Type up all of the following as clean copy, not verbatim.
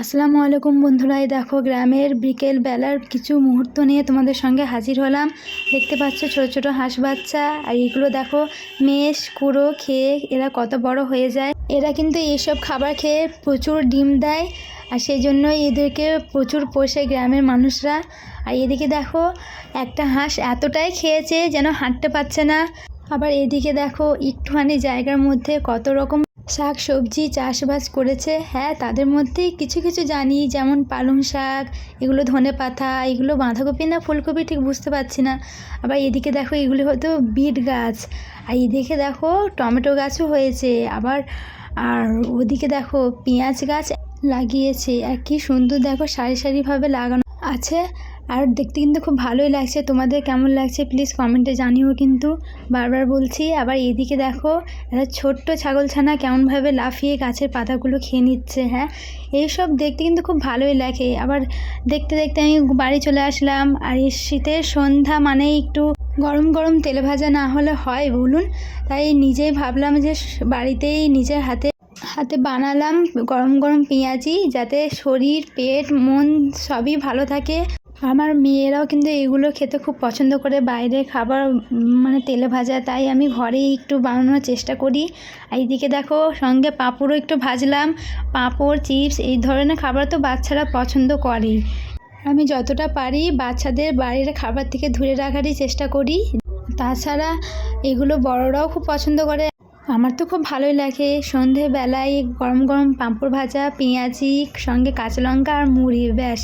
আসসালামু আলাইকুম বন্ধুরা, এই দেখো গ্রামের বিকেল বেলার কিছু মুহূর্ত নিয়ে তোমাদের সঙ্গে হাজির হলাম। দেখতে পাচ্ছ ছোট ছোট হাঁস বাচ্চা, আর এগুলো দেখো মেষ কুড়ো খেয়ে এরা কত বড় হয়ে যায়। এরা কিন্তু এইসব খাবার খেয়ে প্রচুর ডিম দেয়, আর সেই জন্যই এদেরকে প্রচুর পোষে গ্রামের মানুষরা। আর এদিকে দেখো একটা হাঁস এতটাই খেয়েছে যেন হাঁটতে পারছে না। আবার এদিকে দেখো একটুখানি জায়গার মধ্যে কত রকম শাক সবজি চাষবাস করেছে। হ্যাঁ, তাদের মধ্যেই কিছু কিছু জানি, যেমন পালং শাক, এগুলো ধনে পাতা, এগুলো বাঁধাকপি না ফুলকপি ঠিক বুঝতে পারছি না। আবার এদিকে দেখো এগুলি হয়তো বিট গাছ, আর এদিকে দেখো টমেটো গাছও হয়েছে। আর ওদিকে দেখো পেঁয়াজ গাছ লাগিয়েছে, আর কি সুন্দর দেখো সারি সারিভাবে লাগানো আছে। আর দেখতে কিন্তু খুব ভালোই লাগছে। তোমাদের কেমন লাগছে প্লিজ কমেন্টে জানিও কিন্তু, বারবার বলছি। আবার এদিকে দেখো একটা ছোট্ট ছাগলছানা কেমনভাবে লাফিয়ে গাছের পাতাগুলো খেয়ে নিচ্ছে। হ্যাঁ, এইসব দেখতে কিন্তু খুব ভালোই লাগে। আবার দেখতে দেখতে আমি বাড়ি চলে আসলাম। আর এই শীতের সন্ধ্যা মানে একটু গরম গরম তেলে ভাজা না হলে হয় বলুন? তাই নিজেই ভাবলাম যে বাড়িতেই নিজের হাতে বানালাম গরম গরম পেঁয়াজি, যাতে শরীর পেট মন সবই ভালো থাকে। আমার মেয়েরাও কিন্তু এগুলো খেতে খুব পছন্দ করে, বাইরে খাবার মানে তেলে ভাজা, তাই আমি ঘরেই একটু বানানোর চেষ্টা করি। আর এইদিকে দেখো সঙ্গে পাঁপড়ও একটু ভাজলাম। পাঁপড় চিপস এই ধরনের খাবার তো বাচ্চারা পছন্দ করেই। আমি যতটা পারি বাচ্চাদের বাড়ির খাবার থেকে দূরে রাখারই চেষ্টা করি। তাছাড়া এগুলো বড়রাও খুব পছন্দ করে। আমার তো খুব ভালোই লাগে সন্ধেবেলায় গরম গরম পাঁপড় ভাজা, পেঁয়াজি, সঙ্গে কাঁচা লঙ্কা আর মুড়ি, ব্যাস।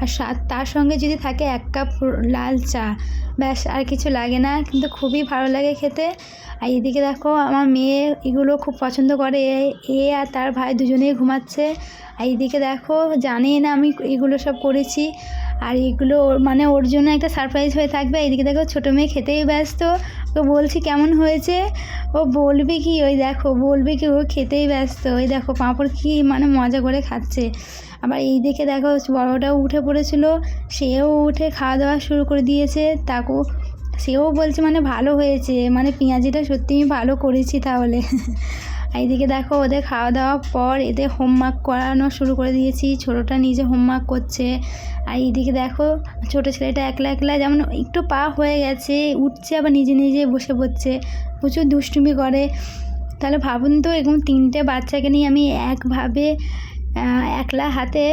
আর তার সঙ্গে যদি থাকে 1 কাপ লাল চা, ব্যাস, আর কিছু লাগে না, কিন্তু খুবই ভালো লাগে খেতে। আর এদিকে দেখো আমার মেয়ে এগুলো খুব পছন্দ করে, আর তার ভাই দুজনেই ঘুমাচ্ছে। আর এইদিকে দেখো জানেই না আমি এগুলো সব করেছি, আর এগুলো মানে ওর জন্য একটা সারপ্রাইজ হয়ে থাকবে। এইদিকে দেখো ছোটো মেয়ে খেতেই ব্যস্ত, ওকে বলছি কেমন হয়েছে, ও বলবে কি, ওই দেখো বলবে কি, ও খেতেই ব্যস্ত। ওই দেখো পাঁপড় কি মানে মজা করে খাচ্ছে। আবার এই দিকে দেখো বড়টাও উঠে পড়েছিল, সেও উঠে খাওয়া দাওয়া শুরু করে দিয়েছে। সেও বলছে মানে ভালো হয়েছে, মানে পেঁয়াজিটা সত্যিই ভালো করেছি তাহলে। এইদিকে দেখো ওদের খাওয়া দাওয়ার পর এদের হোমওয়ার্ক করানো শুরু করে দিয়েছি। ছোটোটা নিজে হোমওয়ার্ক করছে। আর এইদিকে দেখো ছোটো ছেলেটা একলা একলা যেমন একটু পা হয়ে গেছে, উঠছে আবার নিজে নিজে বসে পড়ছে, প্রচুর দুষ্টুমি করে। তাহলে ভাবুন তো, এরকম 3টে বাচ্চাকে নিয়ে আমি একভাবে একলা হাতে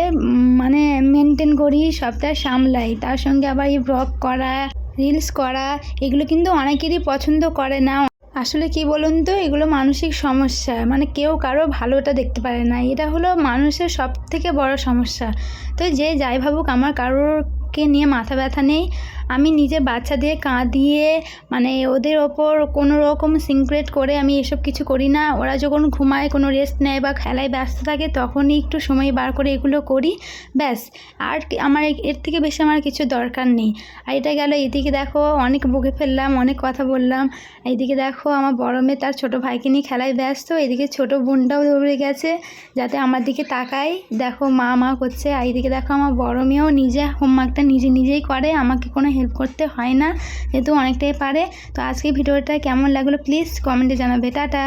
মানে মেনটেন করি, সবটা সামলাই। তার সঙ্গে আবার এই ব্লগ করা, রিলস করা, এগুলো কিন্তু অনেকেরই পছন্দ করে না। আসলে কি বলুন তো, এগুলো মানসিক সমস্যা, মানে কেউ কারো ভালোটা দেখতে পারে না, এটা হলো মানুষের সব থেকে বড় সমস্যা। তো যে যাই ভাবুক, আমার কারোরকে নিয়ে মাথা ব্যথা নেই। আমি নিজে বাচ্চা দিয়ে কাঁদিয়ে মানে ওদের ওপর কোনো রকম সিক্রেট করে আমি এসব কিছু করি না। ওরা যখন ঘুমায়, কোনো রেস্ট নেয় বা খেলায় ব্যস্ত থাকে, তখনই একটু সময় বার করে এগুলো করি, ব্যাস। আর আমার এর থেকে বেশি আমার কিছু দরকার নেই। আর এটা গেল। এদিকে দেখো অনেক বকে ফেললাম, অনেক কথা বললাম। এইদিকে দেখো আমার বড় মেয়ে তার ছোটো ভাইকে নিয়ে খেলায় ব্যস্ত। এদিকে ছোটো বোনটাও দৌড়ে গেছে যাতে আমার দিকে তাকায়, দেখো মা মা করছে। আর এইদিকে দেখো আমার বড় মেয়েও নিজে হোমওয়ার্কটা নিজেই করে, আমাকে কোনো হেল্প করতে হয় না, যেহেতু অনেকটাই পারে। তো আজকে ভিডিওটা কেমন লাগলো প্লিজ কমেন্টে জানাবে। টাটা।